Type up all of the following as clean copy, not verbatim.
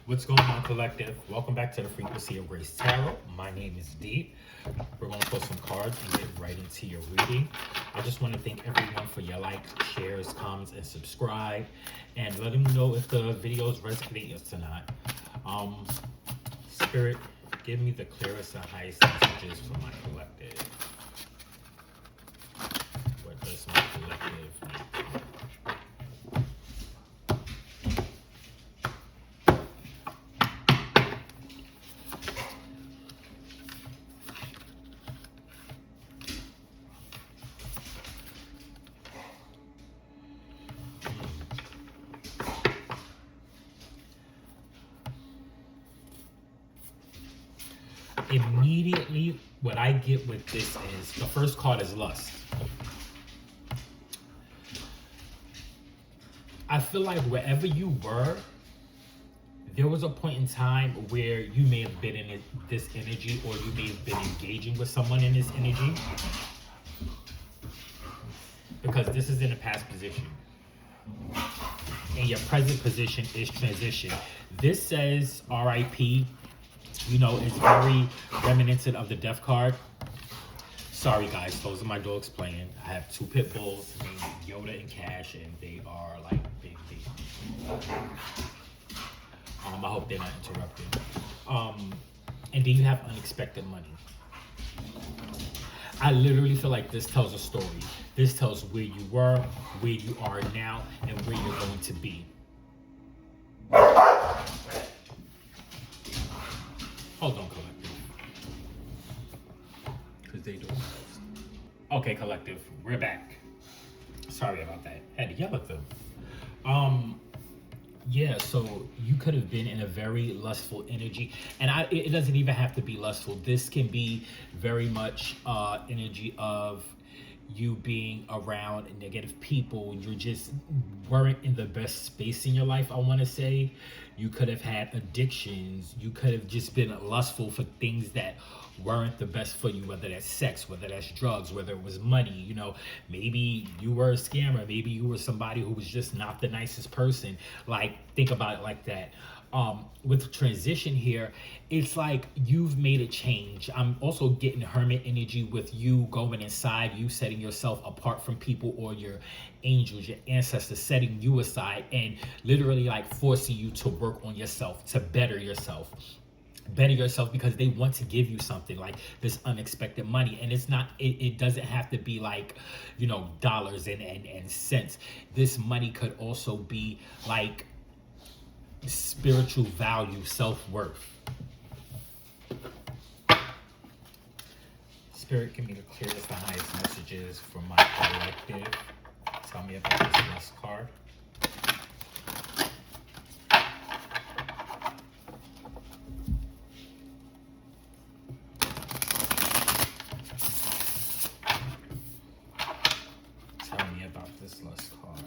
What's going on, collective? Welcome back to the Frequency of Grace Tarot. My name is Dee. We're going to pull some cards and get right into your reading. I just want to thank everyone for your likes, shares, comments, and subscribe, and letting me know if the videos resonate or not. Spirit, give me the clearest and highest messages for my collective. What does my collective need? Immediately, what I get with this is the first card is lust. I feel like wherever you were, there was a point in time where you may have been in this energy, or you may have been engaging with someone in this energy, because this is in a past position and your present position is transition. This says RIP, you know, it's very reminiscent of the death card. Sorry guys, those are my dogs playing. I have two pit bulls named Yoda and Cash, and they are like big. I hope they're not interrupted. And then you have unexpected money. I literally feel like this tells a story. This tells where you were, where you are now, and where you're going to be. Hold on, collective. Because they do it first. Okay, collective, we're back. Sorry about that. Had to yell at them. Yeah, so you could have been in a very lustful energy, and it doesn't even have to be lustful. This can be very much energy of you being around negative people. You just weren't in the best space in your life, I want to say. You could have had addictions. You could have just been lustful for things that weren't the best for you, whether that's sex, whether that's drugs, whether it was money. You know, maybe you were a scammer. Maybe you were somebody who was just not the nicest person. Like, think about it like that. With transition here, it's like you've made a change. I'm also getting hermit energy with you going inside, you setting yourself apart from people, or your angels, your ancestors setting you aside and literally like forcing you to work on yourself, to better yourself because they want to give you something like this unexpected money. And it's not, it doesn't have to be like, you know, dollars and cents. This money could also be like spiritual value, self-worth. Spirit, give me the clearest and highest messages for my collective. Tell me about this last card. Tell me about this last card.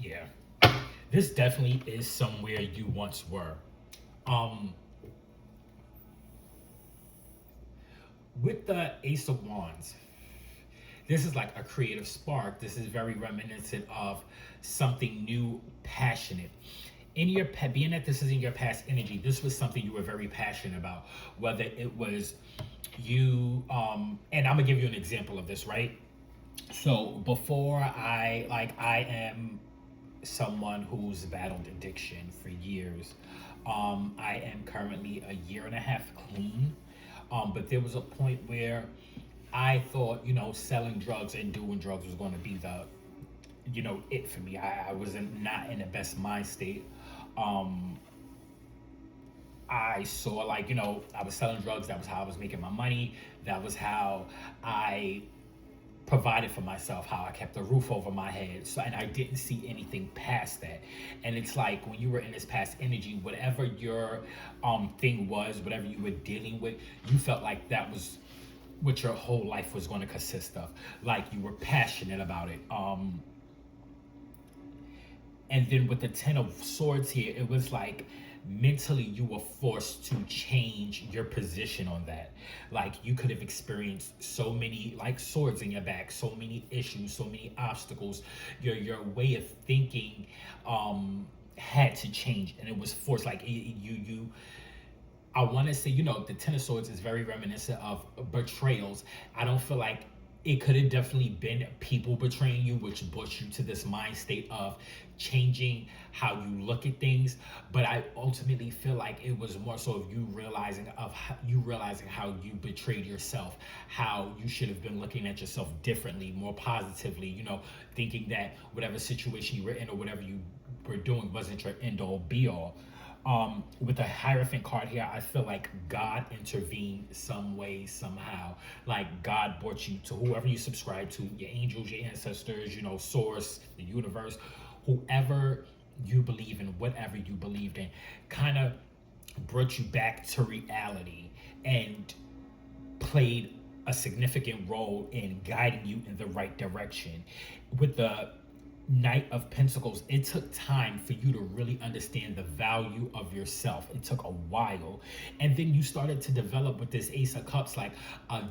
Yeah, this definitely is somewhere you once were. With the Ace of Wands, this is like a creative spark. This is very reminiscent of something new, passionate. In your being that this is in your past energy, this was something you were very passionate about. Whether it was you, and I'm gonna give you an example of this, right? So before I am someone who's battled addiction for years. I am currently a year and a half clean. But there was a point where I thought, you know, selling drugs and doing drugs was going to be the, you know, it for me. I was not in the best mind state. I saw, like, you know, I was selling drugs. That was how I was making my money. That was how I provided for myself, how I kept a roof over my head. So, and I didn't see anything past that. And it's like when you were in this past energy, whatever your thing was, whatever you were dealing with, you felt like that was what your whole life was going to consist of. Like you were passionate about it. And then with the Ten of Swords here, it was like mentally you were forced to change your position on that. Like you could have experienced so many like swords in your back, so many issues, so many obstacles. Your way of thinking had to change, and it was forced. Like you I want to say, the Ten of Swords is very reminiscent of betrayals. I don't feel like it could have definitely been people betraying you, which brought you to this mind state of changing how you look at things. But I ultimately feel like it was more so of you realizing how you betrayed yourself, how you should have been looking at yourself differently, more positively. Thinking that whatever situation you were in or whatever you were doing wasn't your end all be all. With the Hierophant card here, I feel like God intervened some way, somehow. Like God brought you to whoever you subscribe to, your angels, your ancestors, source, the universe, whoever you believe in, whatever you believed in, kind of brought you back to reality and played a significant role in guiding you in the right direction. With the Knight of Pentacles, it took time for you to really understand the value of yourself. It took a while. And then you started to develop with this Ace of Cups, like a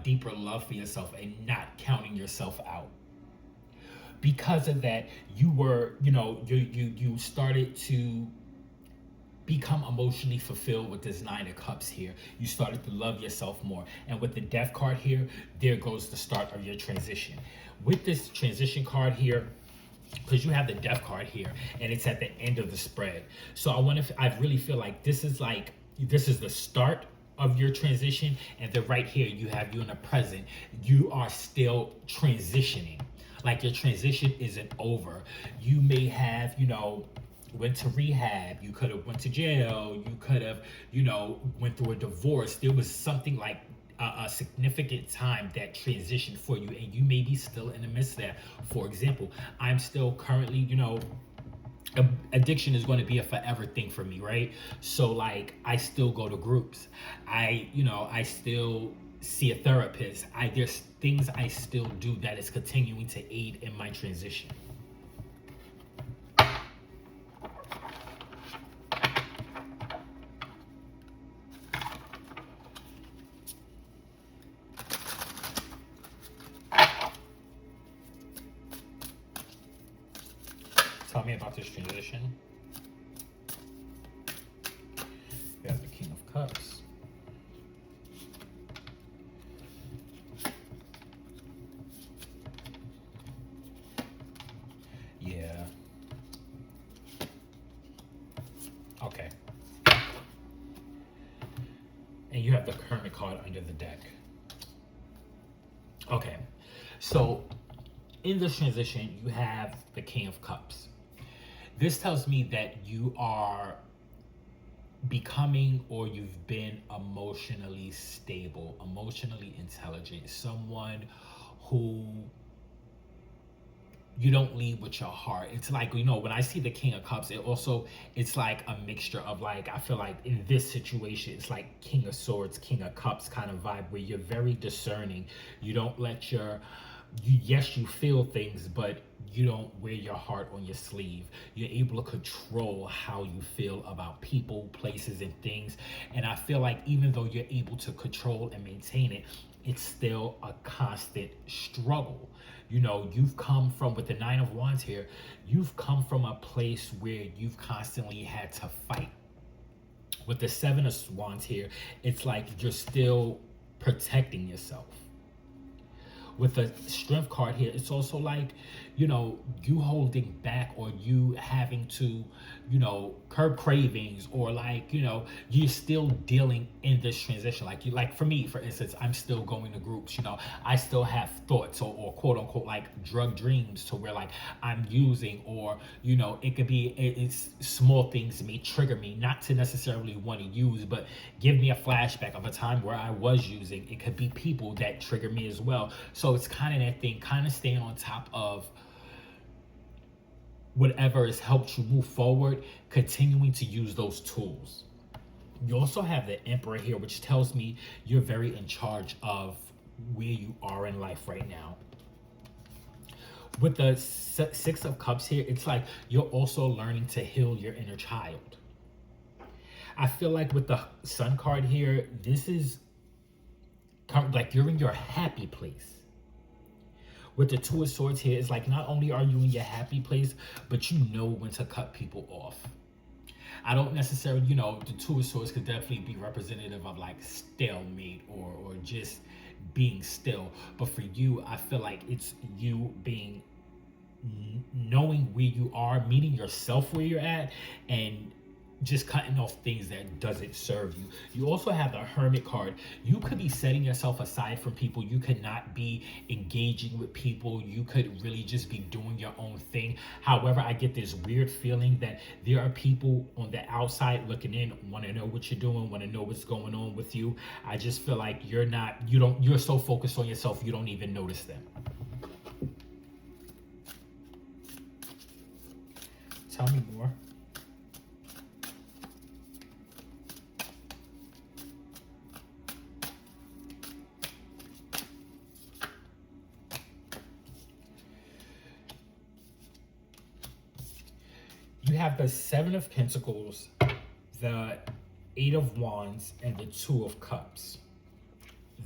deeper love for yourself and not counting yourself out. Because of that, you were, you started to become emotionally fulfilled with this Nine of Cups here. You started to love yourself more. And with the Death card here, there goes the start of your transition. With this transition card here, because you have the Death card here and it's at the end of the spread. So I really feel like this is the start of your transition, and then right here you have you in the present. You are still transitioning. Like your transition isn't over. You may have, went to rehab, you could have went to jail, you could have, went through a divorce. There was something like a significant time that transitioned for you, and you may be still in the midst of that. For example, I'm still currently, addiction is going to be a forever thing for me, right? So like I still go to groups. I still see a therapist. There's things I still do that is continuing to aid in my transition. Tell me about this transition. We have the King of Cups. Yeah. Okay. And you have the Hermit card under the deck. Okay. So in this transition, you have the King of Cups. This tells me that you are becoming, or you've been emotionally stable, emotionally intelligent, someone who you don't lead with your heart. It's like, when I see the King of Cups, it's like a mixture of like, I feel like in this situation, it's like King of Swords, King of Cups kind of vibe where you're very discerning. You don't let yes, you feel things, but you don't wear your heart on your sleeve. You're able to control how you feel about people, places, and things. And I feel like even though you're able to control and maintain it, it's still a constant struggle. You've come from, with the Nine of Wands here, you've come from a place where you've constantly had to fight. With the Seven of Wands here, it's like you're still protecting yourself. With the Strength card here, it's also like, you holding back, or you having to, curb cravings, or like, you're still dealing in this transition. Like for me, for instance, I'm still going to groups, I still have thoughts or quote unquote like drug dreams, to where like I'm using, or, it could be, it's small things may trigger me, not to necessarily want to use, but give me a flashback of a time where I was using. It could be people that trigger me as well. So it's kind of that thing, kind of staying on top of whatever has helped you move forward, continuing to use those tools. You also have the Emperor here, which tells me you're very in charge of where you are in life right now. With the Six of Cups here, it's like you're also learning to heal your inner child. I feel like with the Sun card here, this is like you're in your happy place. With the Two of Swords here, it's like not only are you in your happy place, but you know when to cut people off. I don't necessarily, the Two of Swords could definitely be representative of like stalemate or just being still. But for you, I feel like it's you being knowing where you are, meeting yourself where you're at, and just cutting off things that doesn't serve you. You also have the Hermit card. You could be setting yourself aside from people. You could not be engaging with people. You could really just be doing your own thing. However, I get this weird feeling that there are people on the outside looking in, want to know what you're doing, want to know what's going on with you. I just feel like you're so focused on yourself, you don't even notice them. Tell me more. You have the Seven of Pentacles, the Eight of Wands, and the Two of Cups.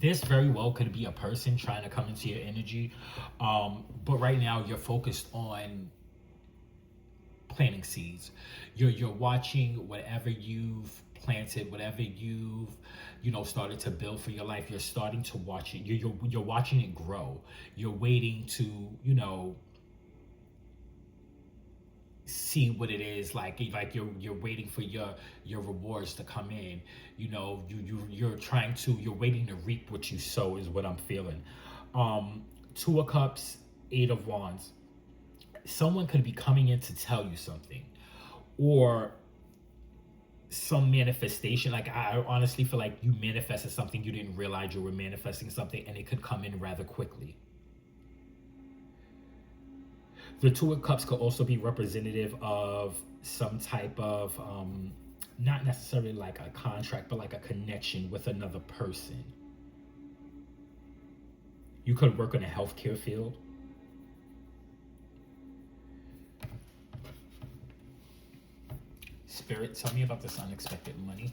This very well could be a person trying to come into your energy. But right now you're focused on planting seeds. You're watching whatever you've planted, whatever you've started to build for your life. You're starting to watch it. You're watching it grow. You're waiting to see what it is like you're waiting for your rewards to come in. You're waiting to reap what you sow is what I'm feeling. Two of Cups, Eight of Wands. Someone could be coming in to tell you something, or some manifestation. Like I honestly feel like you manifested something, you didn't realize you were manifesting something, and it could come in rather quickly. The Two of Cups could also be representative of some type of, not necessarily like a contract, but like a connection with another person. You could work in a healthcare field. Spirit, tell me about this unexpected money.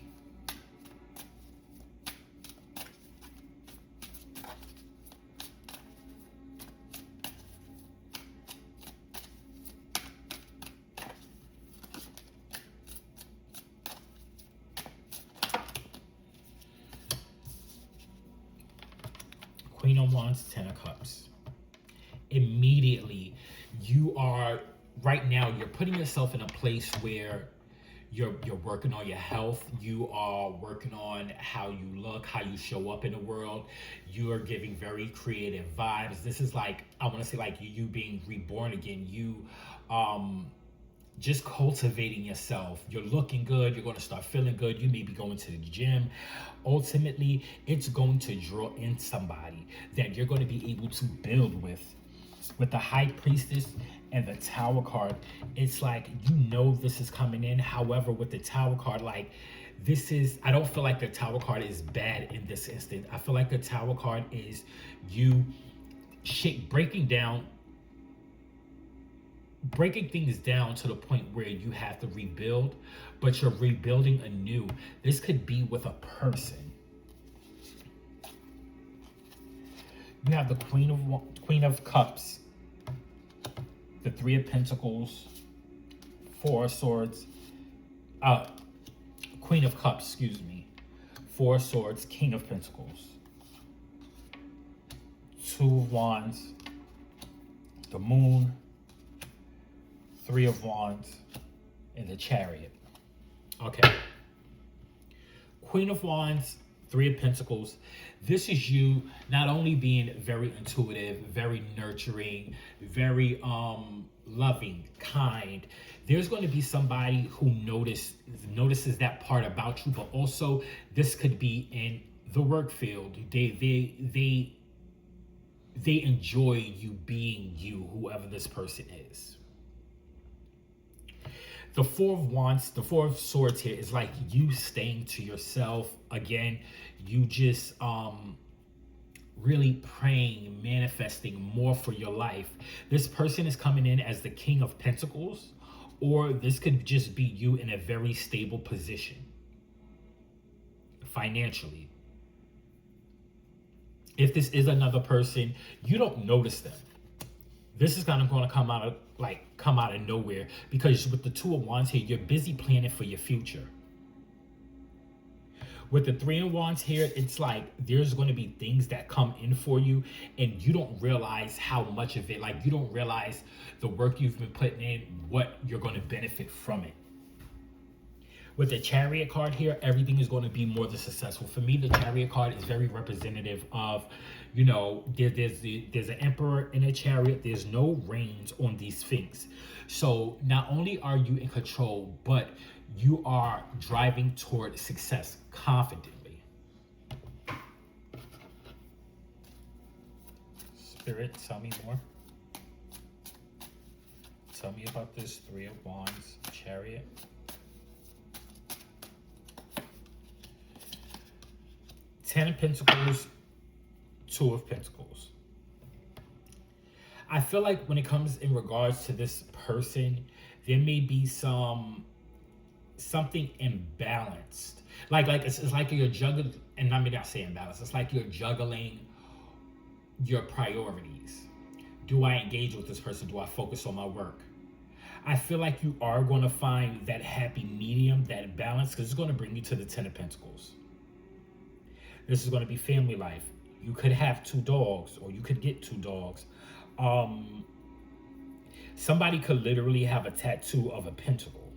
Queen of Wands, Ten of Cups. Immediately, right now, you're putting yourself in a place where you're working on your health. You are working on how you look, how you show up in the world. You are giving very creative vibes. This is like, I want to say like you being reborn again. You just cultivating yourself. You're looking good. You're going to start feeling good. You may be going to the gym. Ultimately, it's going to draw in somebody that you're going to be able to build with. With the High Priestess and the Tower card, it's like this is coming in. However, with the Tower card, like I don't feel like the Tower card is bad in this instant. I feel like the Tower card is you breaking things down to the point where you have to rebuild, but you're rebuilding anew. This could be with a person. You have the Queen of Cups, the Three of Pentacles, Four of Swords, Queen of Cups, excuse me, Four of Swords, King of Pentacles, Two of Wands, the Moon, Three of Wands, and the Chariot. Okay. Queen of Wands, Three of Pentacles. This is you not only being very intuitive, very nurturing, very loving, kind. There's going to be somebody who notices that part about you, but also this could be in the work field. They they enjoy you being you, whoever this person is. The Four of Wands, the Four of Swords here is like you staying to yourself. Again, you just really praying, manifesting more for your life. This person is coming in as the King of Pentacles, or this could just be you in a very stable position financially. If this is another person, you don't notice them. This is kind of going to come out of nowhere, because with the Two of Wands here, you're busy planning for your future. With the Three of Wands here, it's like there's going to be things that come in for you and you don't realize how much of it, like you don't realize the work you've been putting in, what you're going to benefit from it. With the Chariot card here, everything is going to be more than successful. For me, the Chariot card is very representative of, you know, there's an Emperor in a Chariot. There's no reins on the Sphinx. So not only are you in control, but you are driving toward success confidently. Spirit, tell me more. Tell me about this Three of Wands Chariot. Ten of Pentacles, Two of Pentacles. I feel like when it comes in regards to this person, there may be something imbalanced. Like it's like you're juggling, and I mean not say imbalanced. It's like you're juggling your priorities. Do I engage with this person? Do I focus on my work? I feel like you are going to find that happy medium, that balance, because it's going to bring you to the Ten of Pentacles. This is going to be family life. You could have 2 dogs, or you could get 2 dogs. Somebody could literally have a tattoo of a pentacle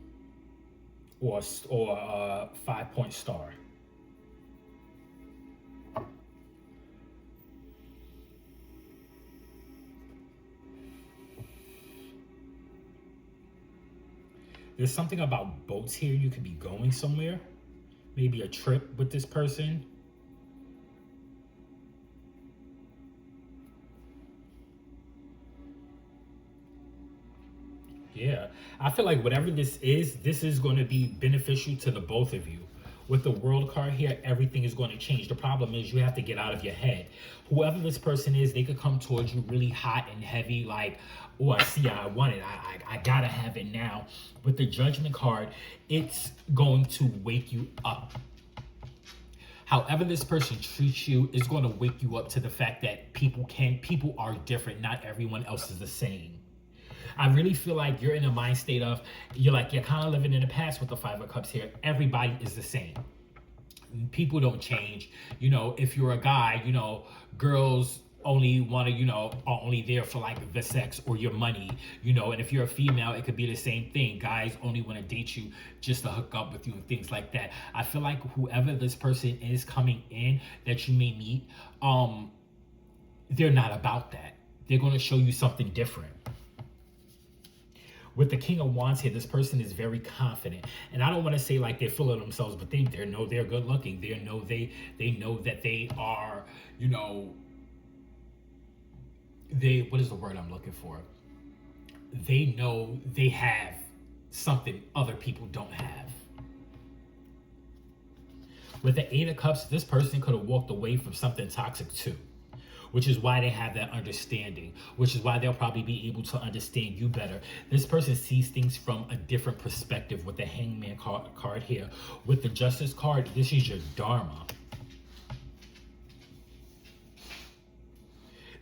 or a 5-point star. There's something about boats here. You could be going somewhere, maybe a trip with this person. Yeah, I feel like whatever this is going to be beneficial to the both of you. With the World card here, everything is going to change. The problem is you have to get out of your head. Whoever this person is, they could come towards you really hot and heavy, like, oh, I see, I want it. I gotta have it now. With the Judgment card, it's going to wake you up. However this person treats you is going to wake you up to the fact that people are different. Not everyone else is the same. I really feel like you're in a mind state of, you're kind of living in the past with the Five of Cups here. Everybody is the same. People don't change. You know, if you're a guy, you know, girls only want to, you know, are only there for like the sex or your money, you know, and if you're a female, it could be the same thing. Guys only want to date you just to hook up with you and things like that. I feel like whoever this person is coming in that you may meet, they're not about that. They're going to show you something different. With the King of Wands here, this person is very confident. And I don't want to say like they're full of themselves, but they know they're good looking. They know that they are, you know, what is the word I'm looking for? They know they have something other people don't have. With the Eight of Cups, this person could have walked away from something toxic too, which is why they have that understanding, which is why they'll probably be able to understand you better. This person sees things from a different perspective with the Hangman card here. With the Justice card, this is your Dharma.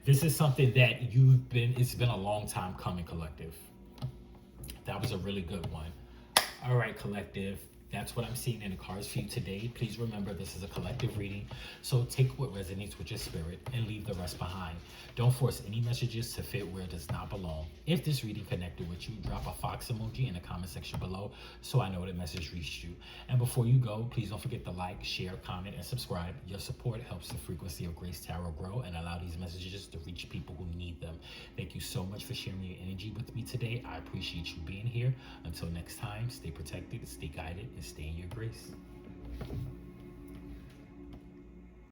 This is something that it's been a long time coming, collective. That was a really good one. All right, collective. That's what I'm seeing in the cards for you today. Please remember, this is a collective reading, so take what resonates with your spirit and leave the rest behind. Don't force any messages to fit where it does not belong. If this reading connected with you, drop a fox emoji in the comment section below so I know the message reached you. And before you go, please don't forget to like, share, comment, and subscribe. Your support helps the frequency of Grace Tarot grow and allow these messages to reach people who need them. Thank you so much for sharing your energy with me today. I appreciate you being here. Until next time, stay protected, stay guided, and stay in your grace.